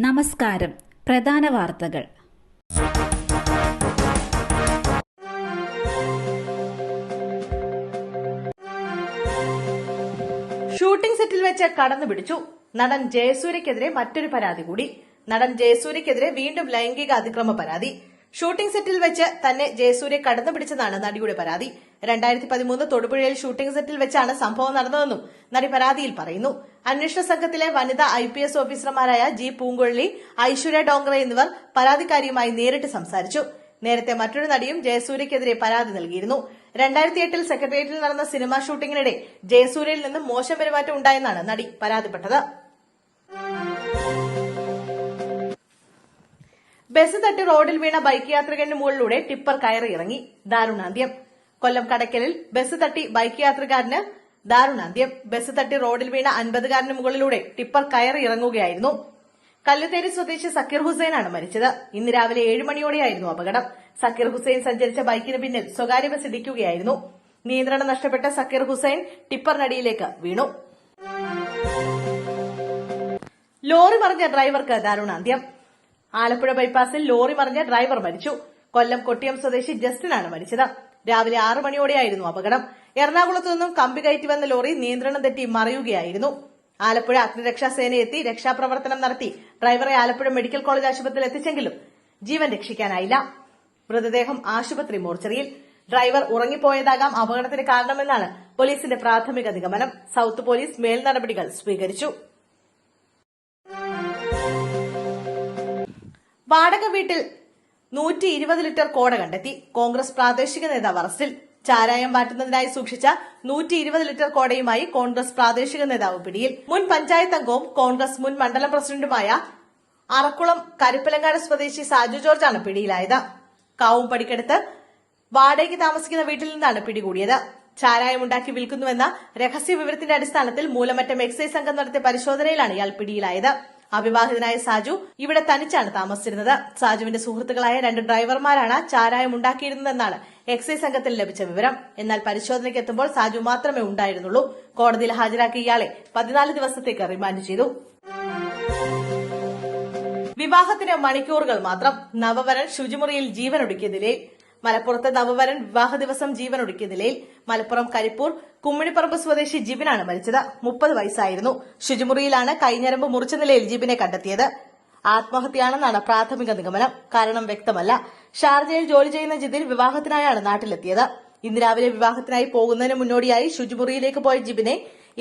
നമസ്കാരം. പ്രധാന വാർത്തകൾ. ഷൂട്ടിംഗ് സെറ്റിൽ വെച്ച് കടന്നുപിടിച്ചു. നടൻ ജയസൂര്യക്കെതിരെ മറ്റൊരു പരാതി കൂടി. നടൻ ജയസൂര്യക്കെതിരെ വീണ്ടും ലൈംഗിക അതിക്രമ പരാതി. ഷൂട്ടിംഗ് സെറ്റിൽ വെച്ച് തന്നെ ജയസൂര്യ കടന്നുപിടിച്ചതാണ് നടിയുടെ പരാതി. 2013 തൊടുപുഴയിൽ ഷൂട്ടിംഗ് സെറ്റിൽ വെച്ചാണ് സംഭവം നടന്നതെന്നും നടി പരാതിയിൽ പറയുന്നു. അന്വേഷണ സംഘത്തിലെ വനിതാ IPS ഓഫീസർമാരായ ജി പൂങ്കുഴലി, ഐശ്വര്യ ഡോങ്റെ എന്നിവർ പരാതിക്കാരിയുമായി നേരിട്ട് സംസാരിച്ചു. നേരത്തെ മറ്റൊരു നടിയും ജയസൂര്യക്കെതിരെ പരാതി നൽകിയിരുന്നു. 2008 സെക്രട്ടേറിയറ്റിൽ നടന്ന സിനിമാ ഷൂട്ടിംഗിനിടെ ജയസൂര്യയിൽ നിന്നും മോശം പെരുമാറ്റം ഉണ്ടായെന്നാണ് നടി പരാതിപ്പെട്ടത്. ബസ് തട്ടി റോഡിൽ വീണ ബൈക്ക് യാത്രികന്റെ മുകളിലൂടെ ടിപ്പർ കയറിയിറങ്ങി. ദാരുണാന്ത്യം. കൊല്ലം കടയ്ക്കലിൽ ബസ് തട്ടി ബൈക്ക് യാത്രികന് ദാരുണാന്ത്യം. ബസ് തട്ടി റോഡിൽ വീണ 50-കാരന് മുകളിലൂടെ ടിപ്പർ കയറിയിറങ്ങുകയായിരുന്നു. കല്ലുത്തേരി സ്വദേശി സക്കീർ ഹുസൈനാണ് മരിച്ചത്. ഇന്ന് രാവിലെ 7 മണിയോടെയായിരുന്നു അപകടം. സക്കീർ ഹുസൈൻ സഞ്ചരിച്ച ബൈക്കിന് പിന്നിൽ സ്വകാര്യ ബസ് ഇടിക്കുകയായിരുന്നു. നിയന്ത്രണം നഷ്ടപ്പെട്ട സക്കീർ ഹുസൈൻ ടിപ്പറിനടിയിലേക്ക് വീണു. ലോറി മറിഞ്ഞ ഡ്രൈവർക്ക് ദാരുണാന്ത്യം. ആലപ്പുഴ ബൈപ്പാസിൽ ലോറി മറിഞ്ഞ ഡ്രൈവർ മരിച്ചു. കൊല്ലം കൊട്ടിയം സ്വദേശി ജസ്റ്റിനാണ് മരിച്ചത്. രാവിലെ 6 മണിയോടെയായിരുന്നു അപകടം. എറണാകുളത്തു നിന്നും കമ്പി കയറ്റി വന്ന ലോറി നിയന്ത്രണം തെറ്റി മറിയുകയായിരുന്നു. ആലപ്പുഴ അഗ്നിരക്ഷാസേന എത്തി രക്ഷാപ്രവർത്തനം നടത്തി ഡ്രൈവറെ ആലപ്പുഴ മെഡിക്കൽ കോളേജ് ആശുപത്രിയിൽ എത്തിച്ചെങ്കിലും ജീവൻ രക്ഷിക്കാനായില്ല. മൃതദേഹം ആശുപത്രി മോർച്ചറിയിൽ. ഡ്രൈവർ ഉറങ്ങിപ്പോയതാകാം അപകടത്തിന് കാരണമെന്നാണ് പോലീസിന്റെ പ്രാഥമിക നിഗമനം. സൌത്ത് പോലീസ് മേൽനടപടികൾ സ്വീകരിച്ചു. വാടക വീട്ടിൽ 120 ലിറ്റർ കോട കണ്ടെത്തി. കോൺഗ്രസ് പ്രാദേശിക നേതാവ് അറസ്റ്റിൽ. ചാരായം വാറ്റുന്നതിനായി സൂക്ഷിച്ച 120 ലിറ്റർ കോടയുമായി കോൺഗ്രസ് പ്രാദേശിക നേതാവ് പിടിയിൽ. മുൻ പഞ്ചായത്ത് അംഗവും കോൺഗ്രസ് മുൻ മണ്ഡലം പ്രസിഡന്റുമായ അറക്കുളം കരുപ്പലങ്ങാട് സ്വദേശി സാജു ജോർജാണ് പിടിയിലായത്. കാവും പടിക്കടുത്ത് വാടകയ്ക്ക് താമസിക്കുന്ന വീട്ടിൽ നിന്നാണ് പിടികൂടിയത്. ചാരായമുണ്ടാക്കി വിൽക്കുന്നുവെന്ന രഹസ്യ വിവരത്തിന്റെ അടിസ്ഥാനത്തിൽ മൂലമറ്റം എക്സൈസ് സംഘം നടത്തിയ പരിശോധനയിലാണ് ഇയാൾ പിടിയിലായത്. അവിവാഹിതനായ സാജു ഇവിടെ തനിച്ചാണ് താമസിച്ചിരുന്നത്. സാജുവിന്റെ സുഹൃത്തുക്കളായ 2 ഡ്രൈവർമാരാണ് ചാരായം ഉണ്ടാക്കിയിരുന്നതെന്നാണ് എക്സൈസ് സംഘത്തിൽ ലഭിച്ച വിവരം. എന്നാൽ പരിശോധനയ്ക്ക് എത്തുമ്പോൾ സാജു മാത്രമേ ഉണ്ടായിരുന്നുള്ളൂ. കോടതിയിൽ ഹാജരാക്കിയ ഇയാളെ 14 ദിവസത്തേക്ക് റിമാൻഡ് ചെയ്തു. വിവാഹത്തിന് മണിക്കൂറുകൾ മാത്രം. നവവരൻ ശുചിമുറിയിൽ ജീവനൊടുക്കിയ നിലയിൽ. മലപ്പുറത്ത് നവവരൻ വിവാഹ ദിവസം ജീവനൊടുക്കിയ നിലയിൽ. മലപ്പുറം കരിപ്പൂർ കുമ്മിണിപ്പറമ്പ് സ്വദേശി ജിബിനാണ് മരിച്ചത്. 30 വയസ്സായിരുന്നു. ശുചിമുറിയിലാണ് കൈഞ്ഞരമ്പ് മുറിച്ച നിലയിൽ ജിബിനെ കണ്ടെത്തിയത്. ആത്മഹത്യയാണെന്നാണ് പ്രാഥമിക നിഗമനം. കാരണം വ്യക്തമല്ല. ഷാർജയിൽ ജോലി ചെയ്യുന്ന ജിതിൻ വിവാഹത്തിനായാണ് നാട്ടിലെത്തിയത്. ഇന്ന് രാവിലെ വിവാഹത്തിനായി പോകുന്നതിന് മുന്നോടിയായി ശുചിമുറിയിലേക്ക് പോയ ജിബിനെ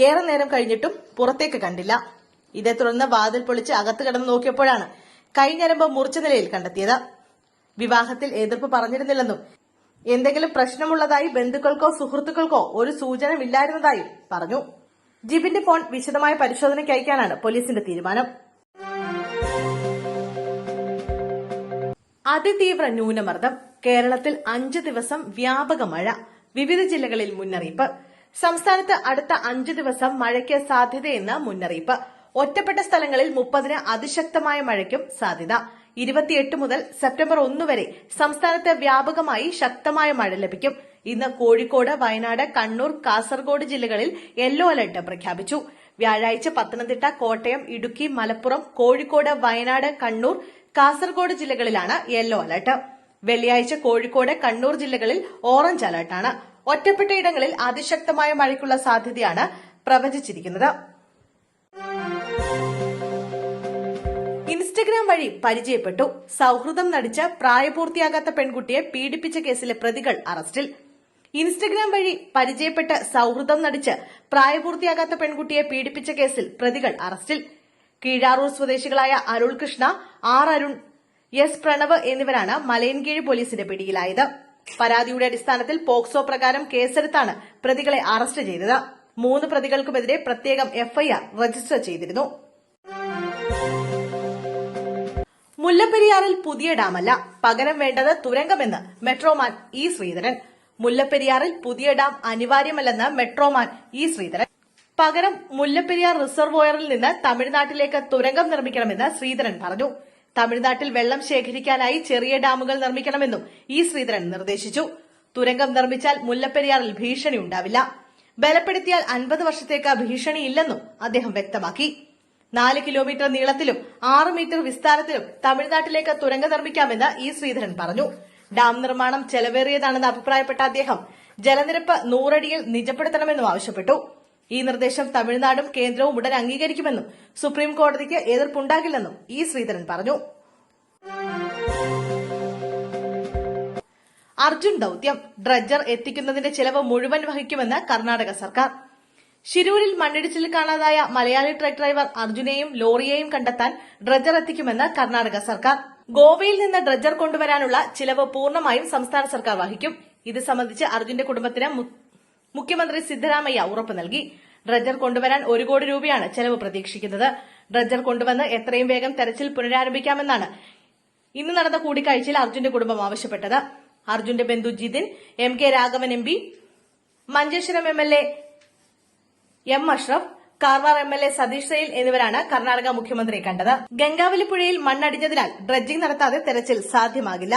ഏറെ നേരം കഴിഞ്ഞിട്ടും പുറത്തേക്ക് കണ്ടില്ല. ഇതേ തുടർന്ന് വാതിൽ പൊളിച്ച് അകത്ത് കിടന്ന് നോക്കിയപ്പോഴാണ് കൈഞ്ഞരമ്പ് മുറിച്ച നിലയിൽ കണ്ടെത്തിയത്. വിവാഹത്തിൽ എതിർപ്പ് പറഞ്ഞിരുന്നില്ലെന്നും എന്തെങ്കിലും പ്രശ്നമുള്ളതായി ബന്ധുക്കൾക്കോ സുഹൃത്തുക്കൾക്കോ ഒരു സൂചനയില്ലായിരുന്നതായും പറഞ്ഞു. ജിബിന്റെ ഫോൺ വിശദമായ പരിശോധനയ്ക്ക് അയക്കാനാണ് പോലീസിന്റെ തീരുമാനം. അതിതീവ്ര ന്യൂനമർദ്ദം. കേരളത്തിൽ 5 ദിവസം വ്യാപക മഴ. വിവിധ ജില്ലകളിൽ മുന്നറിയിപ്പ്. സംസ്ഥാനത്ത് അടുത്ത 5 ദിവസം മഴയ്ക്ക് സാധ്യതയെന്ന് മുന്നറിയിപ്പ്. ഒറ്റപ്പെട്ട സ്ഥലങ്ങളിൽ 30-ന് അതിശക്തമായ മഴയ്ക്കും സാധ്യത. 28 മുതൽ സെപ്റ്റംബർ 1 വരെ സംസ്ഥാനത്ത് വ്യാപകമായി ശക്തമായ മഴ ലഭിക്കും. ഇന്ന് കോഴിക്കോട്, വയനാട്, കണ്ണൂർ, കാസർഗോഡ് ജില്ലകളിൽ യെല്ലോ അലർട്ട് പ്രഖ്യാപിച്ചു. വ്യാഴാഴ്ച പത്തനംതിട്ട, കോട്ടയം, ഇടുക്കി, മലപ്പുറം, കോഴിക്കോട്, വയനാട്, കണ്ണൂർ, കാസർഗോഡ് ജില്ലകളിലാണ് യെല്ലോ അലർട്ട്. വെള്ളിയാഴ്ച കോഴിക്കോട്, കണ്ണൂർ ജില്ലകളിൽ ഓറഞ്ച് അലർട്ടാണ്. ഒറ്റപ്പെട്ടയിടങ്ങളിൽ അതിശക്തമായ മഴയ്ക്കുള്ള സാധ്യതയാണ് പ്രവചിച്ചിരിക്കുന്നത്. ഇൻസ്റ്റഗ്രാം വഴി പരിചയപ്പെട്ടു. സൌഹൃദം നടിച്ച് പ്രായപൂർത്തിയാകാത്ത പെൺകുട്ടിയെ പീഡിപ്പിച്ച കേസിലെ പ്രതികൾ അറസ്റ്റിൽ. ഇൻസ്റ്റഗ്രാം വഴി പരിചയപ്പെട്ട് സൌഹൃദം നടിച്ച് പ്രായപൂർത്തിയാകാത്ത പെൺകുട്ടിയെ പീഡിപ്പിച്ച കേസിൽ പ്രതികൾ അറസ്റ്റിൽ. കീഴാറൂർ സ്വദേശികളായ അരുൾ കൃഷ്ണ, ആർ അരുൺ, എസ് പ്രണവ് എന്നിവരാണ് മലയൻകീഴ് പോലീസിന്റെ പിടിയിലായത്. പരാതിയുടെ അടിസ്ഥാനത്തിൽ പോക്സോ പ്രകാരം കേസെടുത്താണ് പ്രതികളെ അറസ്റ്റ് ചെയ്തത്. 3 പ്രതികൾക്കുമെതിരെ പ്രത്യേകം FIR രജിസ്റ്റർ ചെയ്തിരുന്നു. മുല്ലപ്പെരിയാറിൽ പുതിയ ഡാമല്ല, പകരം വേണ്ടത് തുരങ്കമെന്ന് മെട്രോമാൻ ഇ ശ്രീധരൻ. മുല്ലപ്പെരിയാറിൽ പുതിയ ഡാം അനിവാര്യമല്ലെന്ന് മെട്രോമാൻ ഇ ശ്രീധരൻ. പകരം മുല്ലപ്പെരിയാർ റിസർവോയറിൽ നിന്ന് തമിഴ്നാട്ടിലേക്ക് തുരങ്കം നിർമ്മിക്കണമെന്ന് ശ്രീധരൻ പറഞ്ഞു. തമിഴ്നാട്ടിൽ വെള്ളം ശേഖരിക്കാനായി ചെറിയ ഡാമുകൾ നിർമ്മിക്കണമെന്നും ഇ ശ്രീധരൻ നിർദ്ദേശിച്ചു. തുരങ്കം നിർമ്മിച്ചാൽ മുല്ലപ്പെരിയാറിൽ ഭീഷണി ഉണ്ടാവില്ല. ബലപ്പെടുത്തിയാൽ 50 വർഷത്തേക്ക് ഭീഷണിയില്ലെന്നും അദ്ദേഹം വ്യക്തമാക്കി. 4 കിലോമീറ്റർ നീളത്തിലും 6 മീറ്റർ വിസ്താരത്തിലും തമിഴ്നാട്ടിലേക്ക് തുരങ്കം നിർമ്മിക്കാമെന്ന് ഇ ശ്രീധരൻ പറഞ്ഞു. ഡാം നിർമ്മാണം ചെലവേറിയതാണെന്ന് അഭിപ്രായപ്പെട്ട അദ്ദേഹം ജലനിരപ്പ് 100 അടിയിൽ നിജപ്പെടുത്തണമെന്നും ആവശ്യപ്പെട്ടു. ഈ നിർദ്ദേശം തമിഴ്നാടും കേന്ദ്രവും ഉടൻ അംഗീകരിക്കുമെന്നും സുപ്രീം കോടതിക്ക് എതിർപ്പുണ്ടാകില്ലെന്നും ഇ ശ്രീധരൻ പറഞ്ഞു. അർജുൻ ദൌത്യം ഡ്രഡ്ജർ എത്തിക്കുന്നതിന്റെ ചെലവ് മുഴുവൻ വഹിക്കുമെന്ന് കർണാടക സർക്കാർ. ശിരൂരിൽ മണ്ണിടിച്ചിലിൽ കാണാതായ മലയാളി ട്രക്ക് ഡ്രൈവർ അർജുനെയും ലോറിയെയും കണ്ടെത്താൻ ഡ്രഡ്ജർ എത്തിക്കുമെന്ന് കർണാടക സർക്കാർ. ഗോവയിൽ നിന്ന് ഡ്രഡ്ജർ കൊണ്ടുവരാനുള്ള ചിലവ് പൂർണ്ണമായും സംസ്ഥാന സർക്കാർ വഹിക്കും. ഇത് സംബന്ധിച്ച് അർജുന്റെ കുടുംബത്തിന് മുഖ്യമന്ത്രി സിദ്ധരാമയ്യ ഉറപ്പ് നൽകി. ഡ്രഡ്ജർ കൊണ്ടുവരാൻ 1 കോടി രൂപയാണ് ചെലവ് പ്രതീക്ഷിക്കുന്നത്. ഡ്രഡ്ജർ കൊണ്ടുവന്ന് എത്രയും വേഗം തെരച്ചിൽ പുനരാരംഭിക്കാമെന്നാണ് ഇന്ന് നടന്ന കൂടിക്കാഴ്ചയിൽ അർജുന്റെ കുടുംബം ആവശ്യപ്പെട്ടത്. അർജുന്റെ ബന്ധു Jithin, MK Raghavan MP, Manjeshwaram MLA M Ashraf, Karwar MLA Satish Sail എന്നിവരാണ് കർണാടക മുഖ്യമന്ത്രിയെ കണ്ടത്. ഗംഗാവലി പുഴയിൽ മണ്ണടിഞ്ഞതിനാൽ ഡ്രഡ്ജിംഗ് നടത്താതെ തെരച്ചിൽ സാധ്യമാകില്ല.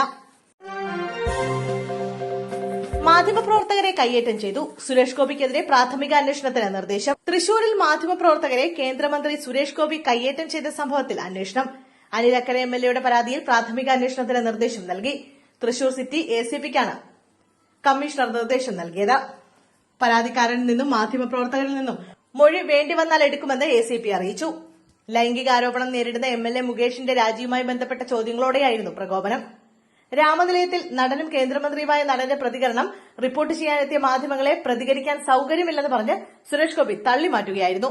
മാധ്യമപ്രവർത്തകരെ കയ്യേറ്റം ചെയ്തു. സുരേഷ് ഗോപിക്കെതിരെ പ്രാഥമിക അന്വേഷണത്തിന് നിർദ്ദേശം. തൃശൂരിൽ മാധ്യമപ്രവർത്തകരെ കേന്ദ്രമന്ത്രി സുരേഷ് ഗോപി കയ്യേറ്റം ചെയ്ത സംഭവത്തിൽ അന്വേഷണം. അനിൽ അക്കരെ MLAയുടെ പരാതിയിൽ പ്രാഥമിക അന്വേഷണത്തിന് നിർദ്ദേശം നൽകി. തൃശൂർ സിറ്റി ACPക്കാണ് കമ്മീഷണർ നിർദ്ദേശം നൽകിയത്. പരാതിക്കാരനിൽ നിന്നും മാധ്യമപ്രവർത്തകരിൽ നിന്നും മൊഴി വേണ്ടിവന്നാൽ എടുക്കുമെന്ന് ACP അറിയിച്ചു. ലൈംഗികാരോപണം നേരിടുന്ന MLA മുകേഷിന്റെ രാജിയുമായി ബന്ധപ്പെട്ട ചോദ്യങ്ങളോടെയായിരുന്നു പ്രകോപനം. രാമനിലയത്തിൽ നടനും കേന്ദ്രമന്ത്രിയുമായ നടന്റെ പ്രതികരണം റിപ്പോർട്ട് ചെയ്യാനെത്തിയ മാധ്യമങ്ങളെ പ്രതികരിക്കാൻ സൌകര്യമില്ലെന്ന് പറഞ്ഞ് സുരേഷ് ഗോപി തള്ളിമാറ്റുകയായിരുന്നു.